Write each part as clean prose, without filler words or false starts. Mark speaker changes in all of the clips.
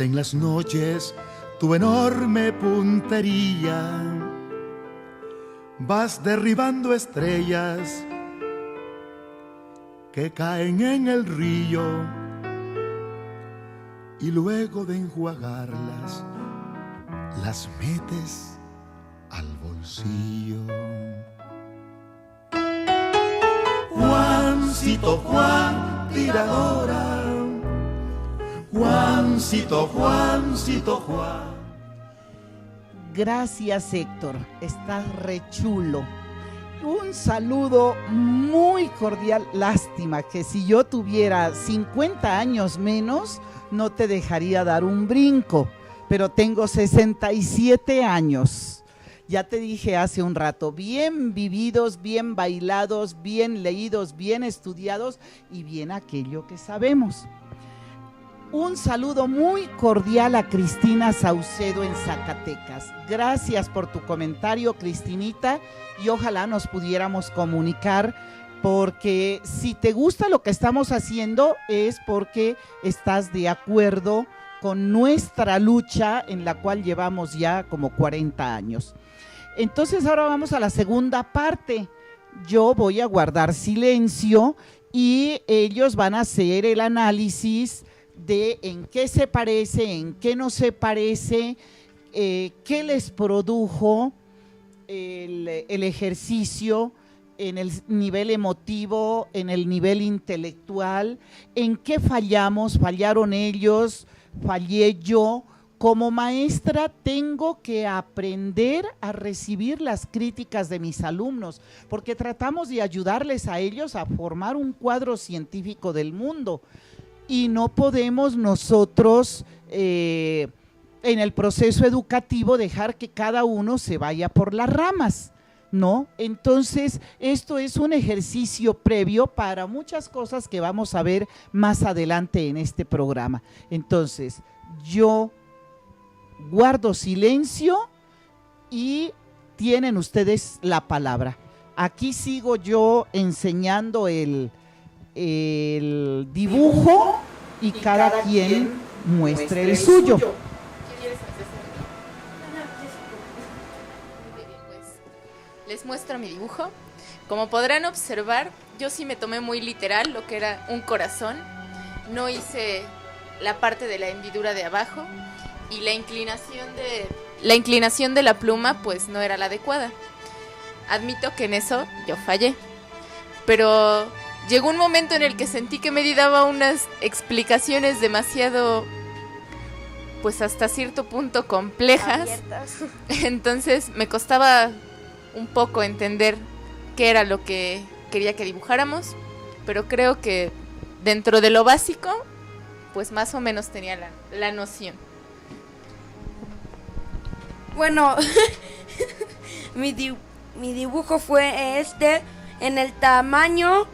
Speaker 1: En las noches tu enorme puntería vas derribando estrellas que caen en el río y luego de enjuagarlas las metes al bolsillo. Juancito Juan tiradora, Juancito, Juancito, Juan.
Speaker 2: Gracias, Héctor, estás re chulo. Un saludo muy cordial. Lástima que si yo tuviera 50 años menos, no te dejaría dar un brinco, pero tengo 67 años. Ya te dije hace un rato, bien vividos, bien bailados, bien leídos, bien estudiados y bien aquello que sabemos. Un saludo muy cordial a Cristina Saucedo en Zacatecas. Gracias por tu comentario, Cristinita, y ojalá nos pudiéramos comunicar, porque si te gusta lo que estamos haciendo es porque estás de acuerdo con nuestra lucha en la cual llevamos ya como 40 años. Entonces ahora vamos a la segunda parte. Yo voy a guardar silencio y ellos van a hacer el análisis de en qué se parece, en qué no se parece, qué les produjo el ejercicio en el nivel emotivo, en el nivel intelectual, en qué fallamos, fallaron ellos, fallé yo. Como maestra tengo que aprender a recibir las críticas de mis alumnos, porque tratamos de ayudarles a ellos a formar un cuadro científico del mundo. Y no podemos nosotros en el proceso educativo dejar que cada uno se vaya por las ramas, ¿no? Entonces, esto es un ejercicio previo para muchas cosas que vamos a ver más adelante en este programa. Entonces, yo guardo silencio y tienen ustedes la palabra. Aquí sigo yo enseñando el dibujo y cada quien muestre el suyo.
Speaker 3: Les muestro mi dibujo. Como podrán observar, yo sí me tomé muy literal lo que era un corazón. No hice la parte de la hendidura de abajo y la inclinación de la pluma pues no era la adecuada. Admito que en eso yo fallé, pero llegó un momento en el que sentí que Medi daba unas explicaciones demasiado, pues hasta cierto punto complejas. Abiertas. Entonces me costaba un poco entender qué era lo que quería que dibujáramos, pero creo que dentro de lo básico, pues más o menos tenía la noción.
Speaker 4: Bueno, mi dibujo fue en el tamaño,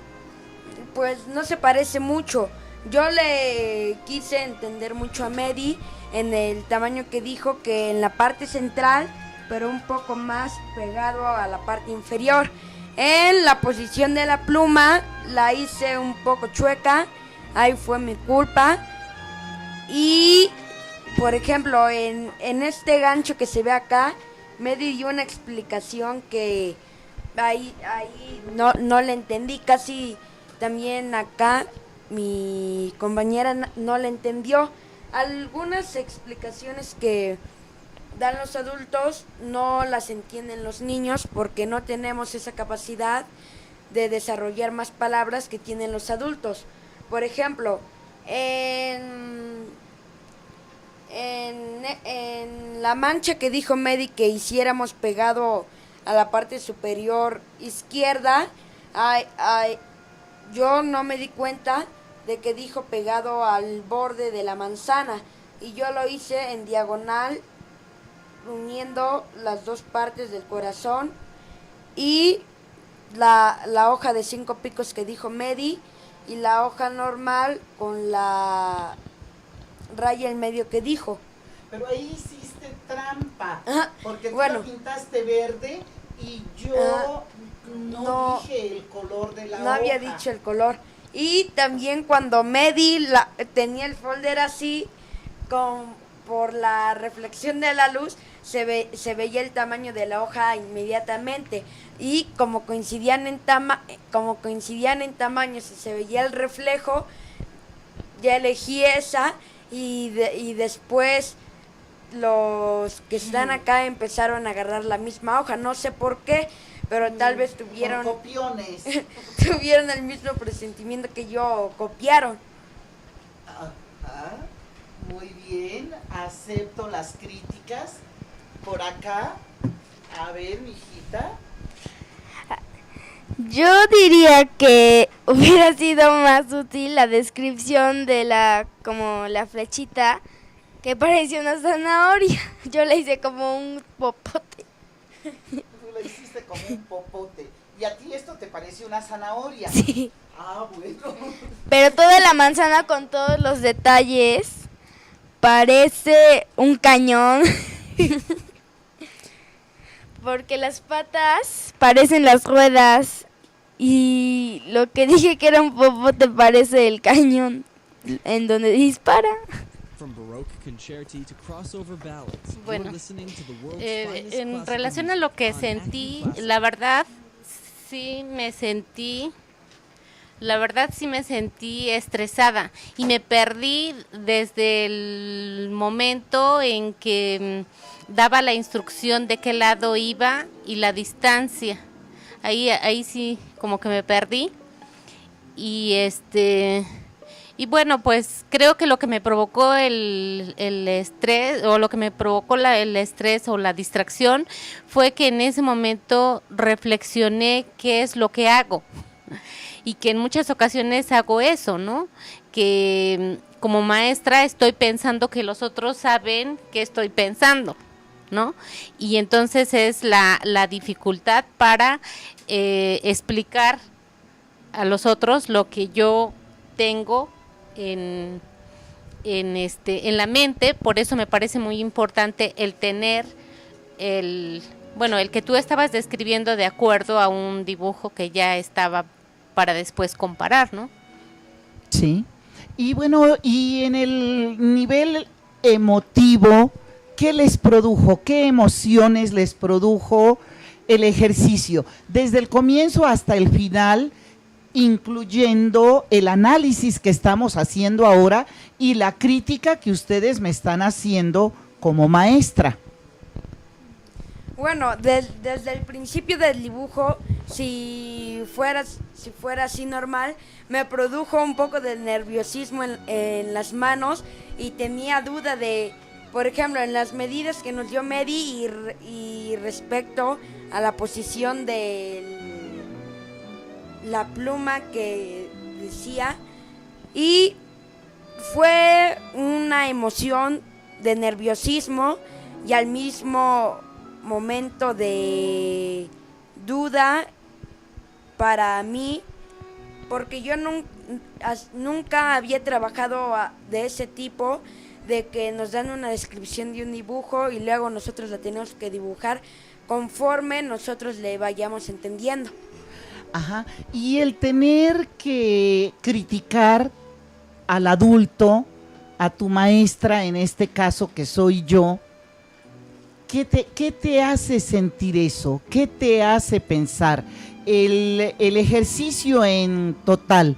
Speaker 4: pues no se parece mucho. Yo le quise entender mucho a Medi en el tamaño que dijo, que en la parte central, pero un poco más pegado a la parte inferior. En la posición de la pluma la hice un poco chueca, ahí fue mi culpa. Y por ejemplo, en este gancho que se ve acá, Medi dio una explicación que ahí no le entendí. Casi también acá mi compañera no le entendió. Algunas explicaciones que dan los adultos no las entienden los niños, porque no tenemos esa capacidad de desarrollar más palabras que tienen los adultos. Por ejemplo, en la mancha que dijo Medi que hiciéramos pegado a la parte superior izquierda, yo no me di cuenta de que dijo pegado al borde de la manzana, y yo lo hice en diagonal, uniendo las dos partes del corazón, y la hoja de 5 picos que dijo Medi, y la hoja normal con la raya en medio que dijo.
Speaker 2: Pero ahí hiciste trampa, porque tú
Speaker 4: bueno,
Speaker 2: la pintaste verde y yo no dije el color de la hoja.
Speaker 4: No había dicho el color. Y también cuando Medi tenía el folder así, por la reflexión de la luz se veía el tamaño de la hoja inmediatamente, y como coincidían en tamaños y se veía el reflejo, ya elegí esa, y después los que están acá empezaron a agarrar la misma hoja, no sé por qué, pero tal vez tuvieron
Speaker 2: copiones.
Speaker 4: tuvieron el mismo presentimiento que yo, copiaron.
Speaker 2: Ajá. Muy bien, acepto las críticas. Por acá, a ver, mijita.
Speaker 5: Yo diría que hubiera sido más útil la descripción de como la flechita, que parecía una zanahoria. Yo la hice como un popote.
Speaker 2: Tú la hiciste como un popote. ¿Y a ti esto te parece una zanahoria?
Speaker 5: Sí.
Speaker 2: Ah, bueno.
Speaker 5: Pero toda la manzana con todos los detalles parece un cañón. Porque las patas parecen las ruedas y lo que dije que era un popote parece el cañón en donde dispara.
Speaker 3: Bueno, en relación a lo que sentí, la verdad sí me sentí estresada y me perdí desde el momento en que daba la instrucción de qué lado iba y la distancia. Ahí sí como que me perdí. Y bueno, pues creo que lo que me provocó el estrés, o lo que me provocó el estrés o la distracción, fue que en ese momento reflexioné qué es lo que hago. Y que en muchas ocasiones hago eso, ¿no? Que como maestra estoy pensando que los otros saben qué estoy pensando, ¿no? Y entonces es la dificultad para explicar a los otros lo que yo tengo en la mente. Por eso me parece muy importante el tener el que tú estabas describiendo de acuerdo a un dibujo que ya estaba para después comparar, ¿no?
Speaker 2: Sí. Y bueno, y en el nivel emotivo, ¿qué les produjo? ¿Qué emociones les produjo el ejercicio? Desde el comienzo hasta el final, incluyendo el análisis que estamos haciendo ahora y la crítica que ustedes me están haciendo como maestra.
Speaker 4: Bueno, desde el principio del dibujo, si fuera así normal, me produjo un poco de nerviosismo en las manos, y tenía duda de, por ejemplo, en las medidas que nos dio Medi y respecto a la posición de la pluma que decía, y fue una emoción de nerviosismo y al mismo momento de duda para mí, porque yo nunca había trabajado de ese tipo, de que nos dan una descripción de un dibujo y luego nosotros la tenemos que dibujar conforme nosotros le vayamos entendiendo.
Speaker 2: Ajá. Y el tener que criticar al adulto, a tu maestra, en este caso que soy yo, ¿qué te hace sentir eso? ¿Qué te hace pensar? El ejercicio en total,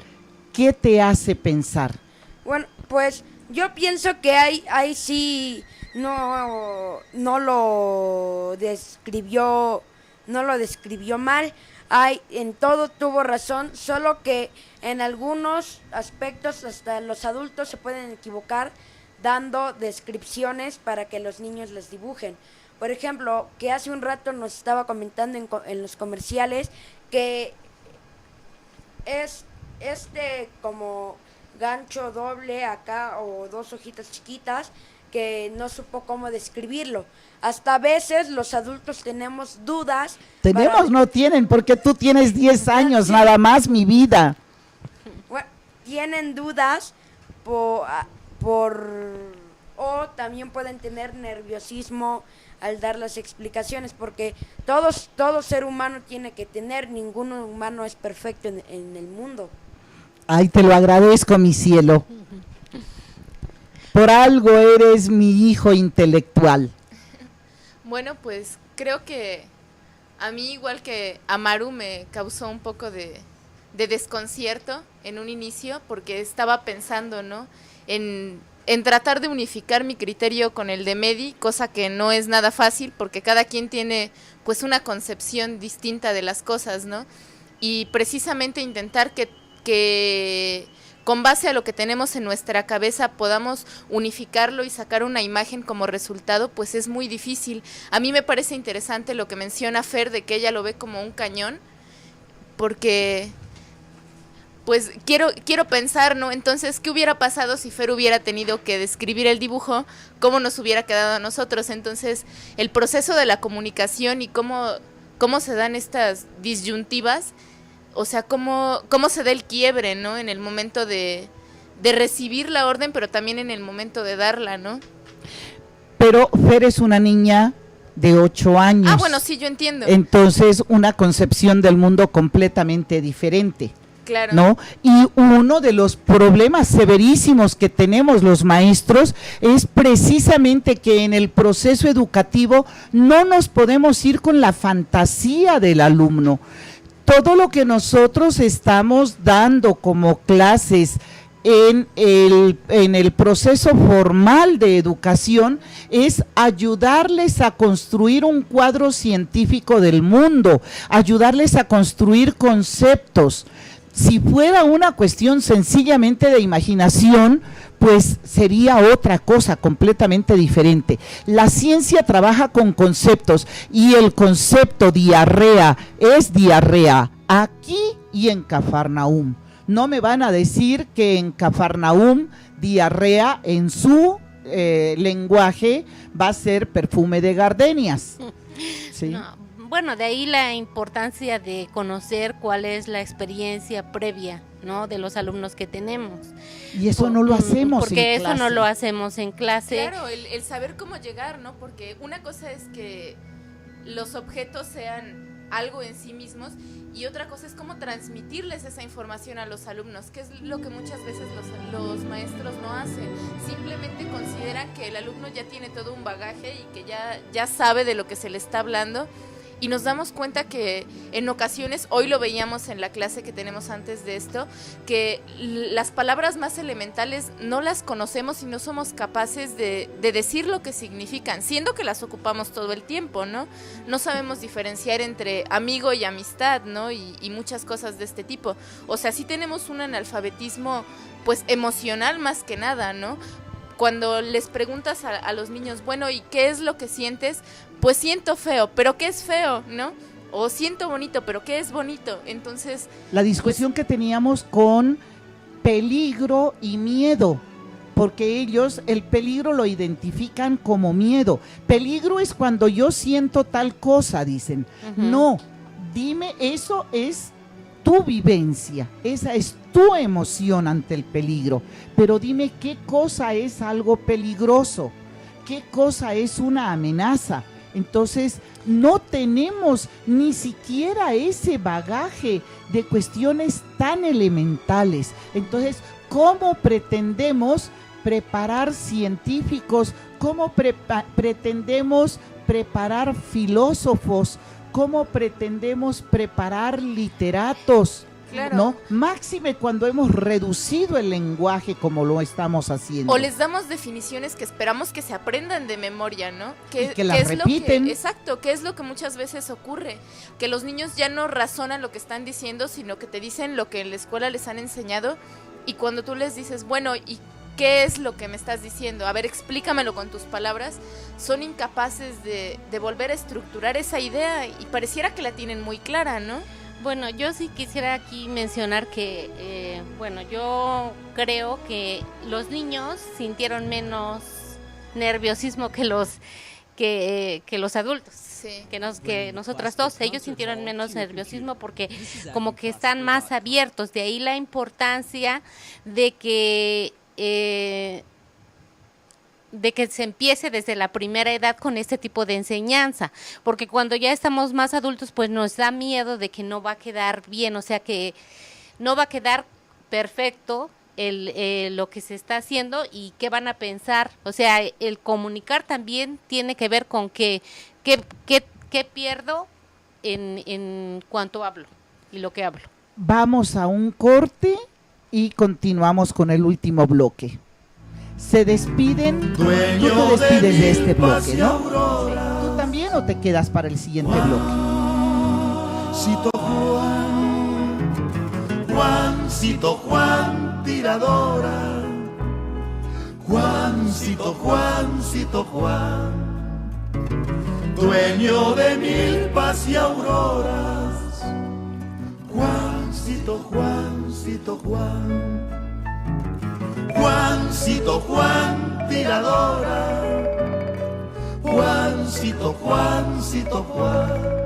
Speaker 2: ¿qué te hace pensar?
Speaker 4: Bueno, pues yo pienso que ahí sí no lo describió mal. En todo tuvo razón, solo que en algunos aspectos hasta los adultos se pueden equivocar dando descripciones para que los niños les dibujen. Por ejemplo, que hace un rato nos estaba comentando en los comerciales que es como gancho doble acá o dos hojitas chiquitas, que no supo cómo describirlo. Hasta a veces los adultos tenemos dudas.
Speaker 2: No tienen, porque tú tienes 10 años
Speaker 4: Sí.
Speaker 2: nada más, mi vida.
Speaker 4: Bueno, tienen dudas o también pueden tener nerviosismo al dar las explicaciones, porque todo ser humano tiene que tener, ningún humano es perfecto en el mundo.
Speaker 2: Ay, te lo agradezco, mi cielo. por algo eres mi hijo intelectual.
Speaker 3: Bueno, pues creo que a mí, igual que a Maru, me causó un poco de desconcierto en un inicio, porque estaba pensando, ¿no?, en tratar de unificar mi criterio con el de Medi, cosa que no es nada fácil, porque cada quien tiene pues una concepción distinta de las cosas, ¿no? Y precisamente intentar que con base a lo que tenemos en nuestra cabeza podamos unificarlo y sacar una imagen como resultado, pues es muy difícil. A mí me parece interesante lo que menciona Fer, de que ella lo ve como un cañón, porque pues quiero pensar, ¿no? Entonces, ¿qué hubiera pasado si Fer hubiera tenido que describir el dibujo? ¿Cómo nos hubiera quedado a nosotros? Entonces, el proceso de la comunicación y cómo se dan estas disyuntivas, o sea, cómo se da el quiebre, ¿no?, en el momento de recibir la orden, pero también en el momento de darla, ¿no?
Speaker 2: Pero Fer es una niña de 8 años.
Speaker 3: Ah, bueno, sí, yo entiendo.
Speaker 2: Entonces, una concepción del mundo completamente diferente.
Speaker 3: Claro.
Speaker 2: ¿No? Y uno de los problemas severísimos que tenemos los maestros es precisamente que en el proceso educativo no nos podemos ir con la fantasía del alumno. Todo lo que nosotros estamos dando como clases en el proceso formal de educación es ayudarles a construir un cuadro científico del mundo, ayudarles a construir conceptos. Si fuera una cuestión sencillamente de imaginación, pues sería otra cosa completamente diferente. La ciencia trabaja con conceptos y el concepto diarrea es diarrea aquí y en Cafarnaúm. No me van a decir que en Cafarnaúm diarrea en su lenguaje va a ser perfume de gardenias. ¿Sí?
Speaker 6: No. Bueno, de ahí la importancia de conocer cuál es la experiencia previa, ¿no?, de los alumnos que tenemos.
Speaker 2: Y eso no lo hacemos
Speaker 6: porque
Speaker 2: en
Speaker 6: eso
Speaker 2: clase.
Speaker 6: no lo hacemos en clase.
Speaker 3: Claro, el saber cómo llegar, ¿no? Porque una cosa es que los objetos sean algo en sí mismos y otra cosa es cómo transmitirles esa información a los alumnos, que es lo que muchas veces los maestros no hacen. Simplemente consideran que el alumno ya tiene todo un bagaje y que ya sabe de lo que se le está hablando. Y nos damos cuenta que en ocasiones, hoy lo veíamos en la clase que tenemos antes de esto, que las palabras más elementales no las conocemos y no somos capaces de decir lo que significan, siendo que las ocupamos todo el tiempo, ¿no? No sabemos diferenciar entre amigo y amistad, ¿no? Y muchas cosas de este tipo. O sea, sí tenemos un analfabetismo, pues, emocional más que nada, ¿no? Cuando les preguntas a los niños, bueno, ¿y qué es lo que sientes? Pues siento feo, ¿pero qué es feo, no? O siento bonito, ¿pero qué es bonito? Entonces,
Speaker 2: la discusión que teníamos con peligro y miedo, porque ellos el peligro lo identifican como miedo. Peligro es cuando yo siento tal cosa, dicen. No, dime, eso es tu vivencia, esa es tu emoción ante el peligro, pero dime qué cosa es algo peligroso, qué cosa es una amenaza. Entonces no tenemos ni siquiera ese bagaje de cuestiones tan elementales. Entonces, ¿cómo pretendemos preparar científicos? ¿Cómo pretendemos preparar filósofos? ¿Cómo pretendemos preparar literatos?
Speaker 3: claro,
Speaker 2: ¿No? Máxime cuando hemos reducido el lenguaje como lo estamos haciendo.
Speaker 3: O les damos definiciones que esperamos que se aprendan de memoria, ¿no?
Speaker 2: Y que las repiten.
Speaker 3: Exacto, que es lo que muchas veces ocurre, que los niños ya no razonan lo que están diciendo, sino que te dicen lo que en la escuela les han enseñado, y cuando tú les dices, bueno, ¿y qué es lo que me estás diciendo? A ver, explícamelo con tus palabras. Son incapaces de volver a estructurar esa idea y pareciera que la tienen muy clara, ¿no?
Speaker 6: Bueno, yo sí quisiera aquí mencionar que, bueno, yo creo que los niños sintieron menos nerviosismo que los adultos.
Speaker 3: Sí.
Speaker 6: Que nosotras dos, ellos sintieron menos nerviosismo porque como que están más abiertos. De ahí la importancia de que se empiece desde la primera edad con este tipo de enseñanza, porque cuando ya estamos más adultos, pues nos da miedo de que no va a quedar bien, o sea que no va a quedar perfecto lo que se está haciendo y qué van a pensar. O sea, el comunicar también tiene que ver con qué pierdo en cuanto hablo y lo que hablo.
Speaker 2: Vamos a un corte y continuamos con el último bloque. Se despiden, tú te despides de este bloque, ¿no? ¿Tú también o te quedas para el siguiente bloque?
Speaker 1: Juancito Juan, Juancito Juan, tiradora. Juancito, Juancito Juan, dueño de milpas y auroras. Juancito, Juancito Juan, Juancito Juan, tiradora. Juancito, Juancito Juan,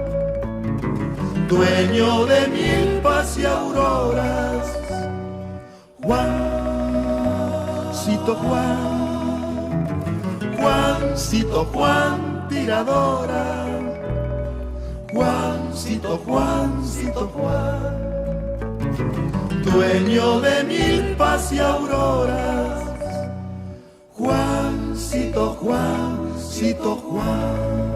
Speaker 1: dueño de milpas y auroras. Juancito Juan, Juancito Juan, tiradora. Juancito, Juancito Juan, dueño de milpas y auroras. Juancito, Juancito Juan.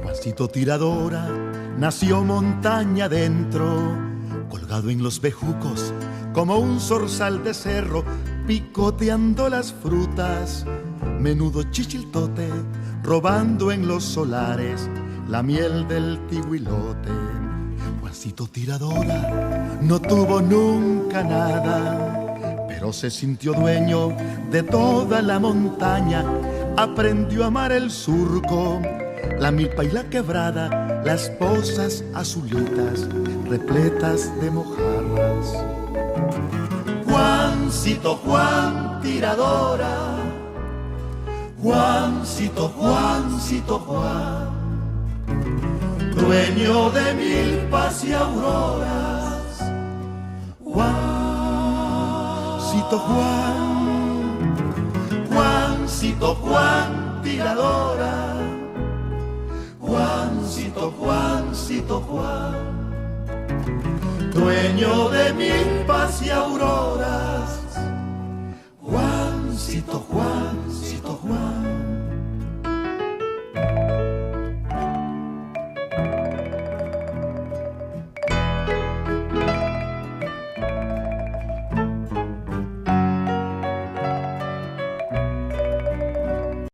Speaker 1: Juancito tiradora nació montaña adentro, colgado en los bejucos como un zorzal de cerro, picoteando las frutas, menudo chichiltote, robando en los solares la miel del tihuilote. Juancito tiradora no tuvo nunca nada, pero se sintió dueño de toda la montaña, aprendió a amar el surco, la milpa y la quebrada, las pozas azulitas, repletas de mojarras. Juancito Juan, tiradora. Juancito, Juancito Juan, dueño de milpas y auroras. Juancito Juan, Juancito Juan, tiradora. Juancito, Juancito Juan, dueño de milpas y auroras. Juancito, Juancito Juan.